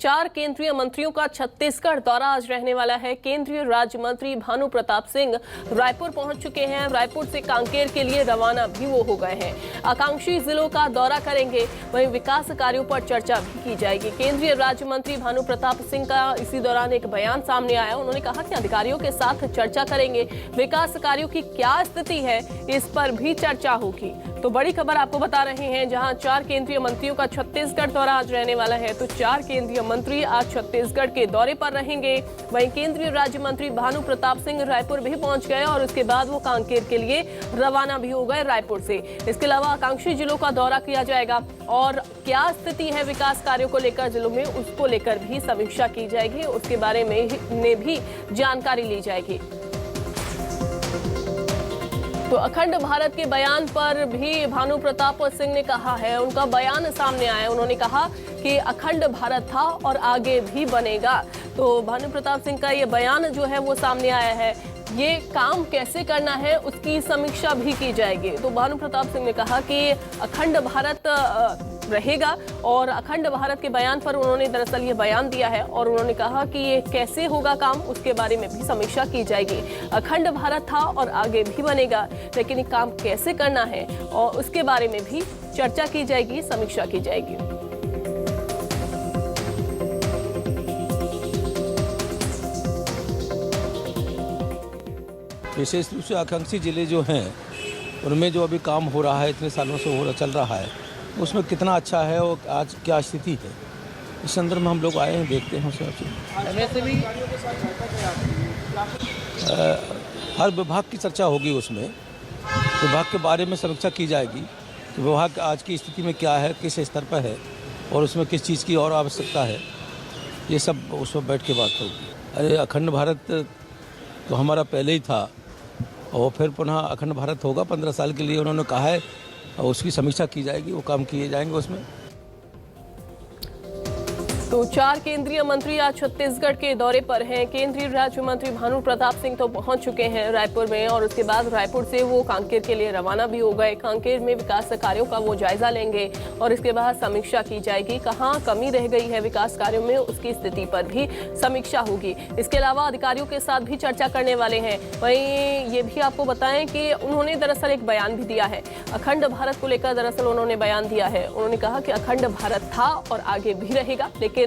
4 केंद्रीय मंत्रियों का छत्तीसगढ़ दौरा आज रहने वाला है। केंद्रीय राज्य मंत्री भानु प्रताप सिंह रायपुर पहुंच चुके हैं। रायपुर से कांकेर के लिए रवाना भी वो हो गए हैं। आकांक्षी जिलों का दौरा करेंगे, वहीं विकास कार्यों पर चर्चा भी की जाएगी। केंद्रीय राज्य मंत्री भानु प्रताप सिंह का इसी दौरान एक बयान सामने आया। उन्होंने कहा कि अधिकारियों के साथ चर्चा करेंगे, विकास कार्यों की क्या स्थिति है इस पर भी चर्चा होगी। तो बड़ी खबर आपको बता रहे हैं, जहां 4 केंद्रीय मंत्रियों का छत्तीसगढ़ दौरा आज रहने वाला है। तो 4 केंद्रीय मंत्री आज छत्तीसगढ़ के दौरे पर रहेंगे। वहीं केंद्रीय राज्य मंत्री भानु प्रताप सिंह रायपुर भी पहुंच गए और उसके बाद वो कांकेर के लिए रवाना भी हो गए रायपुर से। इसके अलावा आकांक्षी जिलों का दौरा किया जाएगा और क्या स्थिति है विकास कार्यों को लेकर जिलों में, उसको लेकर भी समीक्षा की जाएगी। उसके बारे में भी जानकारी ली जाएगी। तो अखंड भारत के बयान पर भी भानु प्रताप सिंह ने कहा है, उनका बयान सामने आया। उन्होंने कहा कि अखंड भारत था और आगे भी बनेगा। तो भानु प्रताप सिंह का ये बयान जो है वो सामने आया है। ये काम कैसे करना है उसकी समीक्षा भी की जाएगी। तो भानु प्रताप सिंह ने कहा कि अखंड भारत रहेगा और अखंड भारत के बयान पर उन्होंने दरअसल ये बयान दिया है और उन्होंने कहा कि ये कैसे होगा काम, उसके बारे में भी समीक्षा की जाएगी। अखंड भारत था और आगे भी बनेगा, लेकिन ये काम कैसे करना है और उसके बारे में भी चर्चा की जाएगी, समीक्षा की जाएगी। विशेष रूप से आकांक्षी जिले जो हैं उनमें जो अभी काम हो रहा है, इतने सालों से चल रहा है, उसमें कितना अच्छा है और आज क्या स्थिति है, इस संदर्भ में हम लोग आए हैं, देखते हैं हर विभाग की चर्चा होगी। उसमें विभाग के बारे में समीक्षा की जाएगी कि विभाग आज की स्थिति में क्या है, किस स्तर पर है और उसमें किस चीज़ की और आवश्यकता है, ये सब उसमें बैठ के बात होगी। अरे अखंड भारत तो हमारा पहले ही था और फिर पुनः अखंड भारत होगा 15 साल के लिए उन्होंने कहा है और उसकी समीक्षा की जाएगी, वो काम किए जाएंगे उसमें। तो 4 केंद्रीय मंत्री आज छत्तीसगढ़ के दौरे पर हैं। केंद्रीय राज्य मंत्री भानु प्रताप सिंह तो पहुंच चुके हैं रायपुर में और उसके बाद रायपुर से वो कांकेर के लिए रवाना भी हो गए। कांकेर में विकास कार्यों का वो जायजा लेंगे और इसके बाद समीक्षा की जाएगी। कहां कमी रह गई है विकास कार्यों में, उसकी स्थिति पर भी समीक्षा होगी। इसके अलावा अधिकारियों के साथ भी चर्चा करने वाले हैं। वहीं ये भी आपको बताएं कि उन्होंने दरअसल एक बयान भी दिया है। अखंड भारत को लेकर दरअसल उन्होंने बयान दिया है। उन्होंने कहा कि अखंड भारत था और आगे भी रहेगा, लेकिन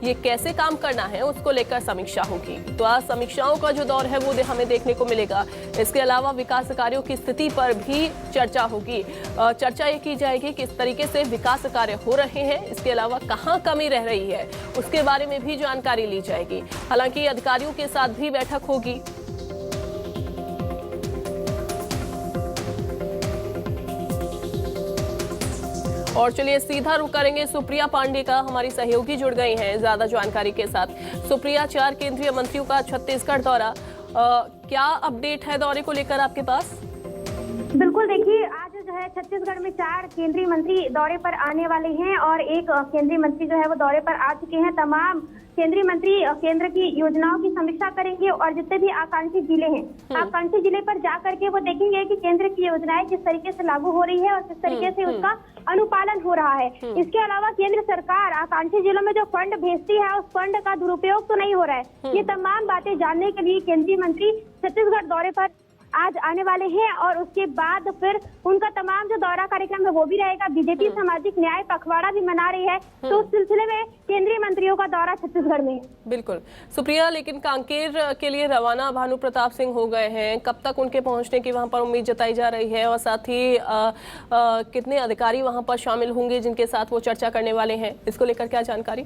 ये कैसे काम करना है उसको लेकर समीक्षा होगी। तो आज समीक्षाओं का जो दौर है वो हमें देखने को मिलेगा। इसके अलावा विकास कार्यों की स्थिति पर भी चर्चा होगी। चर्चा ये की जाएगी किस तरीके से विकास कार्य हो रहे हैं, इसके अलावा कहां कमी रह रही है उसके बारे में भी जानकारी ली जाएगी। हालांकि अधिकारियों के साथ भी बैठक होगी। और चलिए सीधा रुख करेंगे सुप्रिया पांडे का, हमारी सहयोगी जुड़ गई हैं ज्यादा जानकारी के साथ। सुप्रिया, 4 केंद्रीय मंत्रियों का छत्तीसगढ़ दौरा, क्या अपडेट है दौरे को लेकर आपके पास? बिल्कुल, देखिए आज जो है छत्तीसगढ़ में 4 केंद्रीय मंत्री दौरे पर आने वाले हैं और एक केंद्रीय मंत्री जो है वो दौरे पर आ चुके हैं। तमाम केंद्रीय मंत्री केंद्र की योजनाओं की समीक्षा करेंगे और जितने भी आकांक्षी जिले हैं आकांक्षी जिले पर जा करके वो देखेंगे कि केंद्र की योजनाएं किस तरीके से लागू हो रही है और किस तरीके से उसका अनुपालन हो रहा है। इसके अलावा केंद्र सरकार आकांक्षी जिलों में जो फंड भेजती है उस फंड का दुरुपयोग तो नहीं हो रहा है। ये तमाम बातें जानने के लिए केंद्रीय मंत्री छत्तीसगढ़ दौरे पर आज आने वाले हैं और उसके बाद फिर उनका तमाम जो दौरा कार्यक्रम है वो भी रहेगा। बीजेपी सामाजिक न्याय पखवाड़ा भी मना रही है, तो उस सिलसिले में केंद्रीय मंत्रियों का दौरा छत्तीसगढ़ में। बिल्कुल सुप्रिया, लेकिन कांकेर के लिए रवाना भानु प्रताप सिंह हो गए हैं, कब तक उनके पहुंचने की वहां पर उम्मीद जताई जा रही है और साथ ही कितने अधिकारी वहां पर शामिल होंगे जिनके साथ वो चर्चा करने वाले हैं, इसको लेकर क्या जानकारी?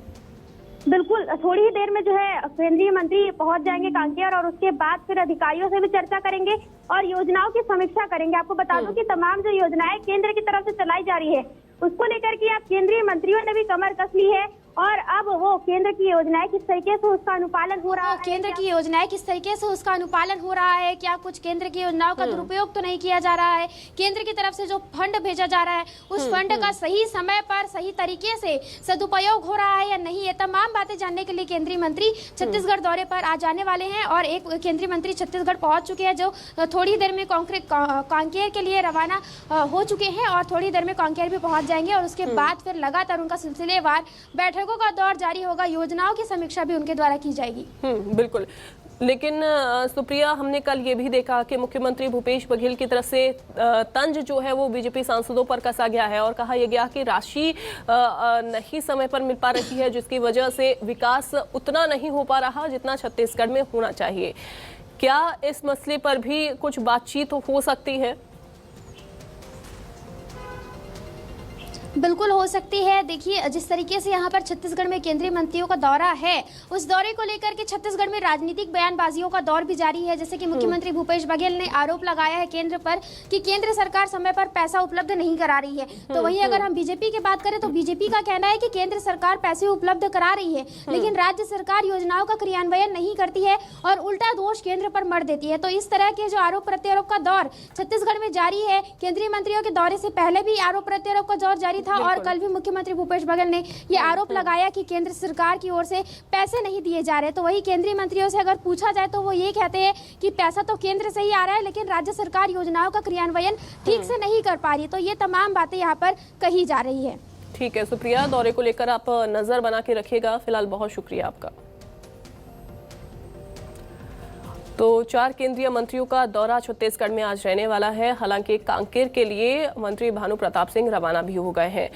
बिल्कुल, थोड़ी ही देर में जो है केंद्रीय मंत्री पहुंच जाएंगे कांकेर और उसके बाद फिर अधिकारियों से भी चर्चा करेंगे और योजनाओं की समीक्षा करेंगे। आपको बता दूं कि तमाम जो योजनाएं केंद्र की तरफ से चलाई जा रही है उसको लेकर के आप केंद्रीय मंत्रियों ने भी कमर कस ली है और अब वो केंद्र की योजनाएं किस तरीके से उसका अनुपालन हो रहा है, केंद्र की योजनाएं किस तरीके से उसका अनुपालन हो रहा है, क्या कुछ केंद्र की योजनाओं का दुरुपयोग तो नहीं किया जा रहा है, केंद्र की तरफ से जो फंड भेजा जा रहा है उस फंड का सही समय पर सही तरीके से सदुपयोग हो रहा है या नहीं, ये तमाम बातें जानने के लिए केंद्रीय मंत्री छत्तीसगढ़ दौरे पर आ जाने वाले हैं। और एक केंद्रीय मंत्री छत्तीसगढ़ पहुंच चुके हैं जो थोड़ी देर में कांकेर के लिए रवाना हो चुके हैं और थोड़ी देर में कांकेर भी पहुंच जाएंगे और उसके बाद फिर लगातार उनका सिलसिलेवार बैठक बैठकों का दौर जारी होगा, योजनाओं की समीक्षा भी उनके द्वारा की जाएगी। बिल्कुल। लेकिन सुप्रिया, हमने कल ये भी देखा कि मुख्यमंत्री भूपेश बघेल की तरफ से तंज जो है वो बीजेपी सांसदों पर कसा गया है और कहा यह गया कि राशि नहीं समय पर मिल पा रही है, जिसकी वजह से विकास उतना नहीं हो पा रहा जितना छत्तीसगढ़ में होना चाहिए। क्या इस मसले पर भी कुछ बातचीत हो सकती है? बिल्कुल हो सकती है। देखिए, जिस तरीके से यहाँ पर छत्तीसगढ़ में केंद्रीय मंत्रियों का दौरा है, उस दौरे को लेकर के छत्तीसगढ़ में राजनीतिक बयानबाजियों का दौर भी जारी है। जैसे कि मुख्यमंत्री भूपेश बघेल ने आरोप लगाया है केंद्र पर कि केंद्र सरकार समय पर पैसा उपलब्ध नहीं करा रही है। तो वहीं अगर हम बीजेपी की बात करें तो बीजेपी का कहना है कि केंद्र सरकार पैसे उपलब्ध करा रही है, लेकिन राज्य सरकार योजनाओं का क्रियान्वयन नहीं करती है और उल्टा दोष केंद्र पर मढ़ देती है। तो इस तरह के जो आरोप प्रत्यारोप का दौर छत्तीसगढ़ में जारी है। केंद्रीय मंत्रियों के दौरे से पहले भी आरोप प्रत्यारोप का दौर जारी था और कल भी मुख्यमंत्री भूपेश बघेल ने ये आरोप लगाया कि केंद्र सरकार की ओर से पैसे नहीं दिए जा रहे। तो वही केंद्रीय मंत्रियों से अगर पूछा जाए तो वो ये कहते हैं कि पैसा तो केंद्र से ही आ रहा है, लेकिन राज्य सरकार योजनाओं का क्रियान्वयन ठीक से नहीं कर पा रही। तो ये तमाम बातें यहाँ पर कही जा रही है। ठीक है सुप्रिया, दौरे को लेकर आप नजर बना के रखिएगा। फिलहाल बहुत शुक्रिया आपका। तो 4 केंद्रीय मंत्रियों का दौरा छत्तीसगढ़ में आज रहने वाला है। हालांकि कांकेर के लिए मंत्री भानु प्रताप सिंह रवाना भी हो गए हैं।